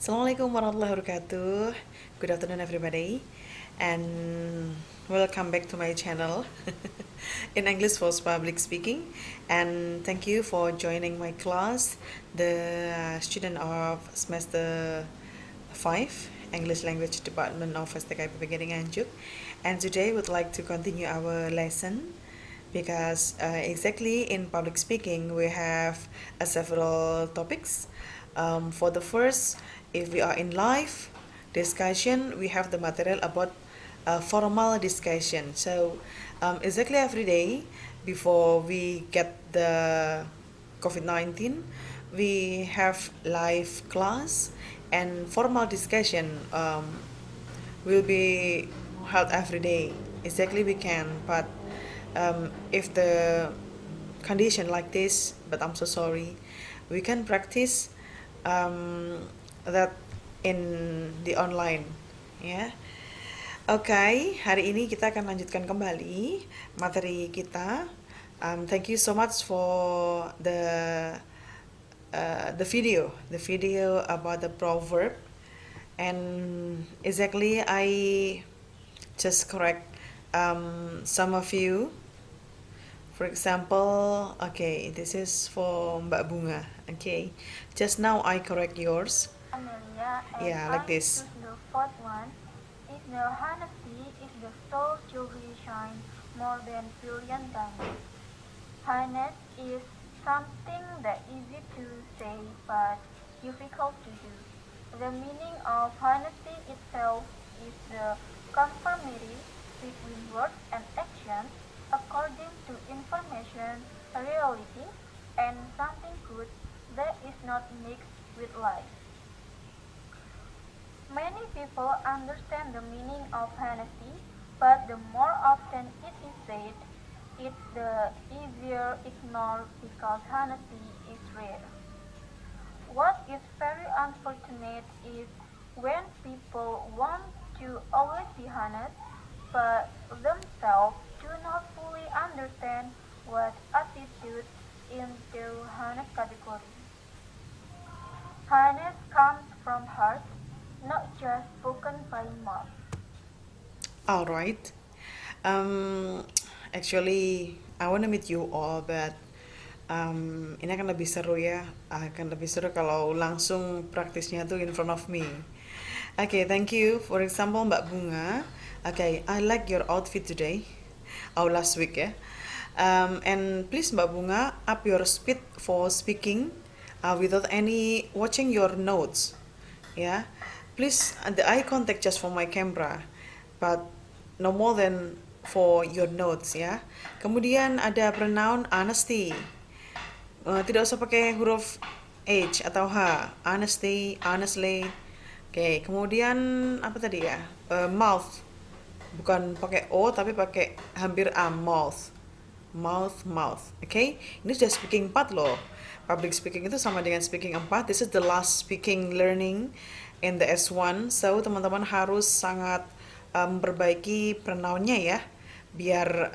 Assalamualaikum warahmatullahi wabarakatuh. Good afternoon, everybody, and welcome back to my channel in English for Public Speaking. And thank you for joining my class, the student of semester 5 English Language Department of STKI Beginning Anjuk. And today we'd like to continue our lesson because exactly in public speaking we have several topics. For the first, if we are in live discussion, we have the material about formal discussion. So exactly every day before we get the COVID-19, we have live class and formal discussion will be held every day. Exactly we can, but if the condition like this, but I'm so sorry, we can practice that in the online, ya. Oke, hari ini kita akan lanjutkan kembali materi kita. Thank you so much for the video about the proverb, and exactly I just correct some of you. For example, okay, this is for Mbak Bunga. Okay, just now I correct yours. Amelia, and Yeah, like I this. choose the fourth one. Is the honesty is the soul to shine more than billion diamonds. Honest is something that easy to say but difficult to do. The meaning of honesty itself is the conformity between words and actions according to information, reality, and something good that is not mixed with lies. Many people understand the meaning of honesty, but the more often it is said, it's the easier ignored because honesty is rare. What is very unfortunate is when people want to always be honest, but themselves do not fully understand what attitude into honest category. Honest comes from heart, not just spoken by mouth. Alright. Actually, I wanna meet you all, but ini akan lebih seru ya. Akan lebih seru kalau langsung praktisnya tuh in front of me. Okay, thank you. For example, Mbak Bunga. Okay, I like your outfit today. Oh, last week ya. And please Mbak Bunga, up your speed for speaking without any watching your notes. Ya, please the eye contact just for my camera, but no more than for your notes ya. Kemudian ada pronoun honesty. Tidak usah pakai huruf H atau H. Honesty, honestly. Oke, kemudian apa tadi ya? Mouth. Bukan pakai O tapi pakai hampir A, mouth. Mouth. Oke, ini sudah speaking 4 loh. Public speaking itu sama dengan speaking 4. This is the last speaking learning in the S1. So, teman-teman harus sangat memperbaiki pronounnya ya. Biar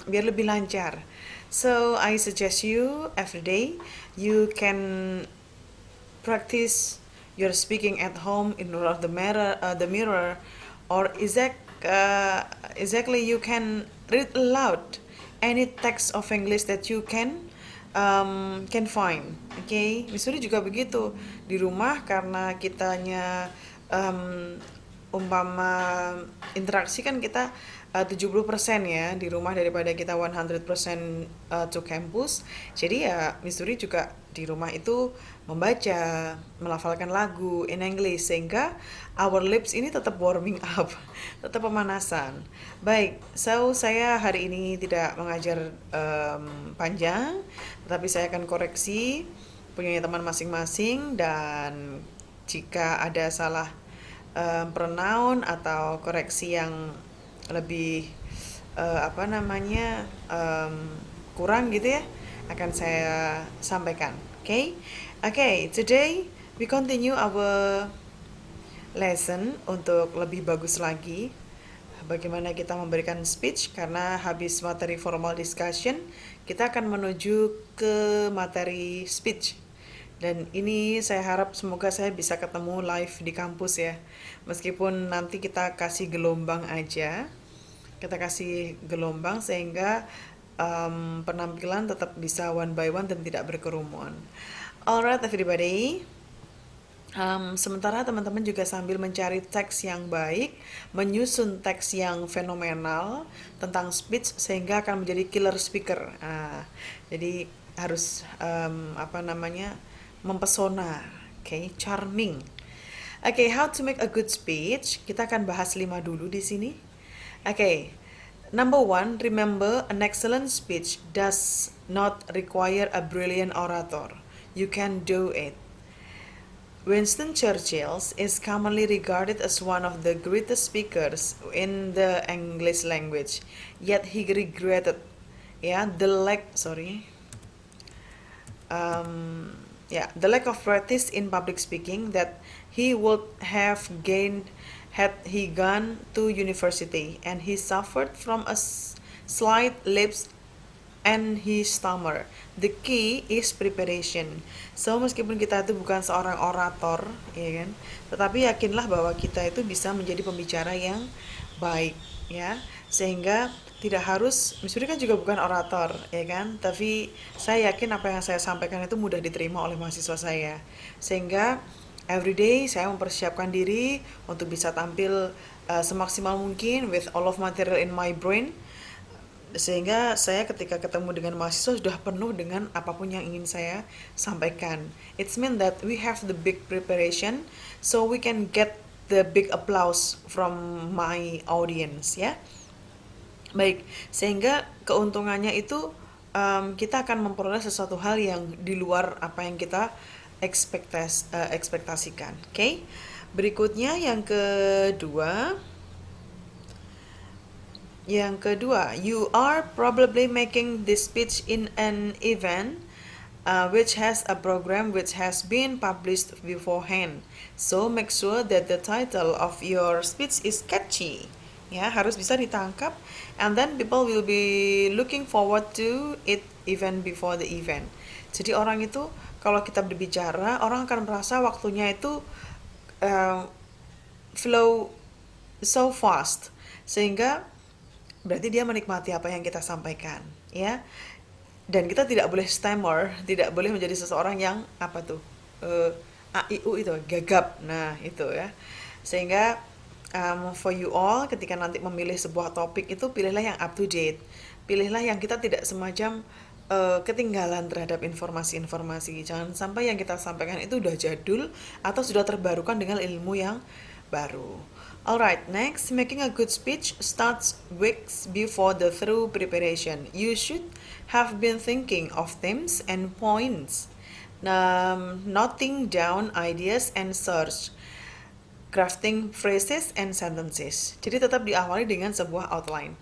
biar lebih lancar. So I suggest you every day you can practice your speaking at home in front of the mirror, or exactly you can read aloud any text of English that you can find. Okay, Missouri juga begitu di rumah karena kitanya umpama interaksi kan kita 70% ya di rumah daripada kita 100% to campus. Jadi ya Missouri juga di rumah itu membaca, melafalkan lagu in English sehingga our lips ini tetap warming up, tetap pemanasan. Baik, so saya hari ini tidak mengajar panjang, tetapi saya akan koreksi punya teman masing-masing, dan jika ada salah pronoun atau koreksi yang lebih kurang gitu ya, akan saya sampaikan. Okay, today we continue our lesson untuk lebih bagus lagi bagaimana kita memberikan speech, karena habis materi formal discussion kita akan menuju ke materi speech Dan ini saya harap semoga saya bisa ketemu live di kampus ya. Meskipun nanti kita kasih gelombang aja, kita kasih gelombang sehingga penampilan tetap bisa one by one dan tidak berkerumun. Alright everybody. Sementara teman-teman juga sambil mencari teks yang baik, menyusun teks yang fenomenal tentang speech sehingga akan menjadi killer speaker. Jadi harus mempesona, charming. How to make a good speech? Kita akan bahas 5 dulu di sini. Number 1, remember an excellent speech does not require a brilliant orator. You can do it. Winston Churchill is commonly regarded as one of the greatest speakers in the English language, yet he regretted the lack of practice in public speaking that he would have gained had he gone to university, and he suffered from a slight lips and he stammer. The key is preparation. So meskipun kita itu bukan seorang orator, ya kan, tetapi yakinlah bahwa kita itu bisa menjadi pembicara yang baik, ya. Sehingga tidak harus, Missouri kan juga bukan orator, ya kan, tapi saya yakin apa yang saya sampaikan itu mudah diterima oleh mahasiswa saya. Sehingga everyday saya mempersiapkan diri untuk bisa tampil semaksimal mungkin with all of material in my brain, sehingga saya ketika ketemu dengan mahasiswa sudah penuh dengan apapun yang ingin saya sampaikan. It's mean that we have the big preparation so we can get the big applause from my audience, ya. Baik, sehingga keuntungannya itu kita akan memperoleh sesuatu hal yang di luar apa yang kita ekspektasikan. Berikutnya yang kedua, you are probably making this speech in an event which has a program which has been published beforehand. So make sure that the title of your speech is catchy. Ya, harus bisa ditangkap, and then people will be looking forward to it even before the event. Jadi orang itu kalau kita berbicara, orang akan merasa waktunya itu flow so fast, sehingga berarti dia menikmati apa yang kita sampaikan, ya. Dan kita tidak boleh stammer, tidak boleh menjadi seseorang yang AIU itu gagap. Nah, itu ya. Sehingga for you all, ketika nanti memilih sebuah topik itu pilihlah yang up to date. Pilihlah yang kita tidak semacam ketinggalan terhadap informasi-informasi. Jangan sampai yang kita sampaikan itu udah jadul atau sudah terbarukan dengan ilmu yang baru. Alright, next, making a good speech starts weeks before the thorough preparation. You should have been thinking of themes and points, noting down ideas and search, crafting phrases and sentences. Jadi tetap diawali dengan sebuah outline.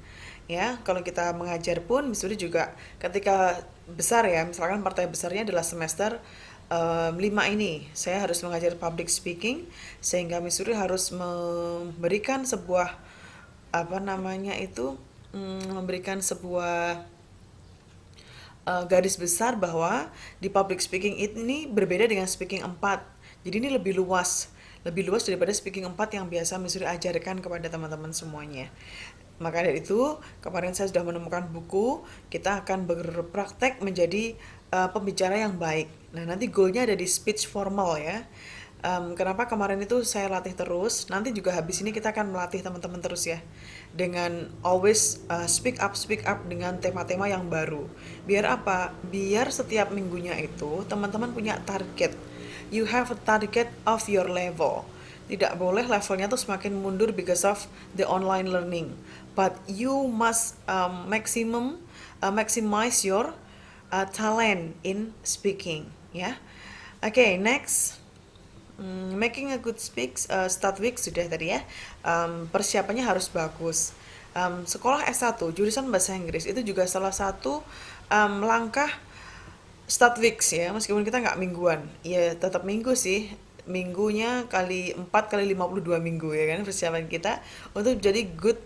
Ya, kalau kita mengajar pun, Missouri juga ketika besar ya, misalkan partai besarnya adalah semester 5 ini, saya harus mengajar public speaking, sehingga Missouri harus memberikan sebuah memberikan sebuah garis besar bahwa di public speaking ini berbeda dengan speaking 4. Jadi ini lebih luas daripada speaking 4 yang biasa Missouri ajarkan kepada teman-teman semuanya. Maka dari itu, kemarin saya sudah menemukan buku, kita akan berpraktek menjadi pembicara yang baik. Nah, nanti goalnya ada di speech formal ya. Kenapa kemarin itu saya latih terus, nanti juga habis ini kita akan melatih teman-teman terus ya. Dengan always speak up dengan tema-tema yang baru. Biar apa? Biar setiap minggunya itu teman-teman punya target. You have a target of your level. Tidak boleh levelnya tuh semakin mundur because of the online learning. But you must maximize your talent in speaking, ya. Next, making a good speech start week sudah tadi ya. Persiapannya harus bagus. Sekolah S1 jurusan bahasa Inggris itu juga salah satu langkah start weeks ya, meskipun kita nggak mingguan, ya tetap minggu sih. Minggunya kali 4 kali 52 minggu ya kan persiapan kita untuk jadi good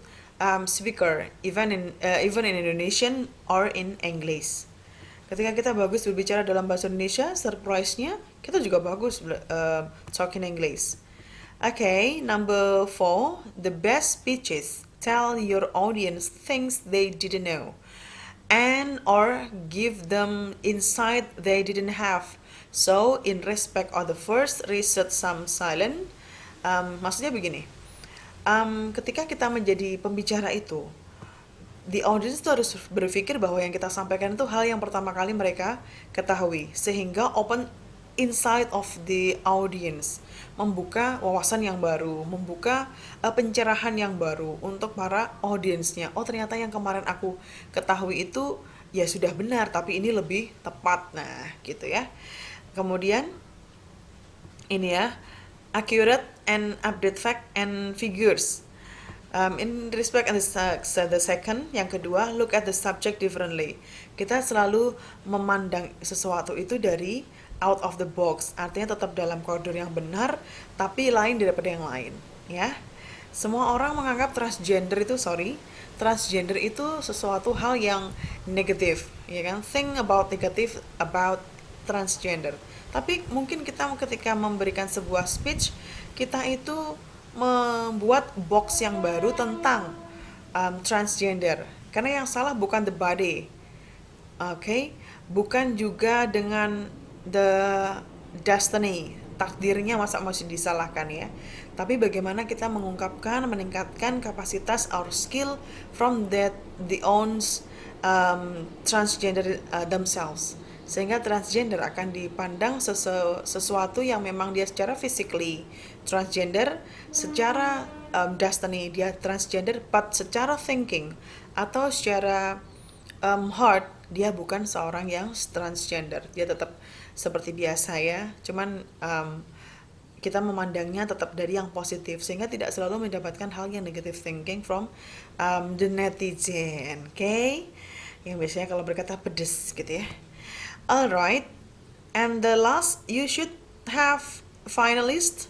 speaker even in Indonesian or in English. Ketika kita bagus berbicara dalam bahasa Indonesia, surprise-nya kita juga bagus talking English. Okay, number 4, the best speeches tell your audience things they didn't know and or give them insight they didn't have. So, in respect of the first, research some silent. Maksudnya begini, ketika kita menjadi pembicara itu, the audience itu harus berpikir bahwa yang kita sampaikan itu hal yang pertama kali mereka ketahui, sehingga open inside of the audience, membuka wawasan yang baru, membuka pencerahan yang baru untuk para audiensnya. Oh, ternyata yang kemarin aku ketahui itu ya sudah benar, tapi ini lebih tepat. Nah, gitu ya. Kemudian ini ya, accurate and update fact and figures. In respect and the second, yang kedua, look at the subject differently. Kita selalu memandang sesuatu itu dari out of the box, artinya tetap dalam koridor yang benar, tapi lain daripada yang lain, ya. Semua orang menganggap transgender itu sesuatu hal yang negatif, ya kan? Think about negative about transgender. Tapi mungkin kita ketika memberikan sebuah speech, kita itu membuat box yang baru tentang transgender. Karena yang salah bukan the body, okay? Bukan juga dengan the destiny, takdirnya masa masih disalahkan ya. Tapi bagaimana kita mengungkapkan, meningkatkan kapasitas our skill from that the owns transgender themselves, sehingga transgender akan dipandang sesuatu yang memang dia secara physically transgender, secara destiny dia transgender, but secara thinking atau secara heart dia bukan seorang yang transgender, dia tetap seperti biasa ya, cuman kita memandangnya tetap dari yang positif, sehingga tidak selalu mendapatkan hal yang negative thinking from the netizen, okay? Yang biasanya kalau berkata pedes gitu ya. Alright, and the last, you should have finalized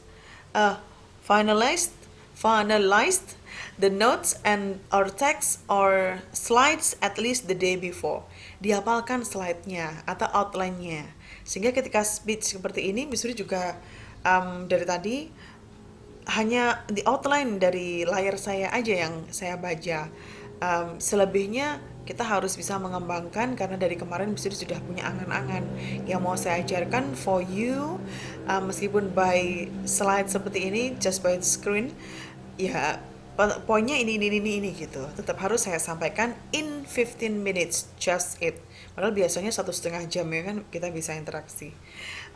the notes and or text or slides at least the day before. Dihafalkan slide-nya atau outline-nya, sehingga ketika speech seperti ini, Missouri juga dari tadi hanya the outline dari layar saya aja yang saya baca. Selebihnya kita harus bisa mengembangkan, karena dari kemarin Missouri sudah punya angan-angan yang mau saya ajarkan for you, meskipun by slide seperti ini, just by the screen ya, poinnya ini gitu, tetap harus saya sampaikan in 15 minutes, just it. Padahal biasanya 1,5 jam ya kan kita bisa interaksi.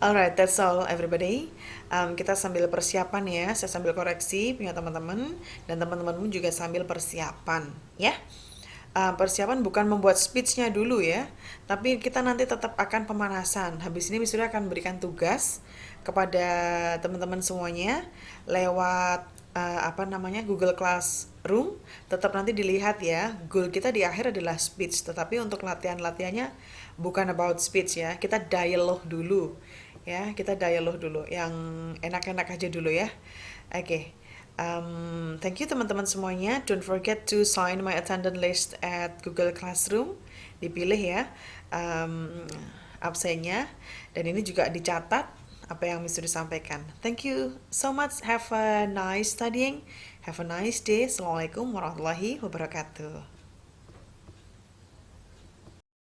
Alright, that's all everybody. Kita sambil persiapan ya, saya sambil koreksi punya teman-teman, dan teman-temanmu juga sambil persiapan ya. Persiapan bukan membuat speech-nya dulu ya, tapi kita nanti tetap akan pemanasan. Habis ini Missouri akan berikan tugas kepada teman-teman semuanya lewat Google Classroom. Tetap nanti dilihat ya, goal kita di akhir adalah speech, tetapi untuk latihannya bukan about speech ya. Kita dialog dulu ya, yang enak-enak aja dulu ya. Oke. Thank you teman-teman semuanya. Don't forget to sign my attendance list at Google Classroom. Dipilih ya absennya, dan ini juga dicatat apa yang Missouri sampaikan. Thank you so much. Have a nice studying. Have a nice day. Assalamualaikum warahmatullahi wabarakatuh.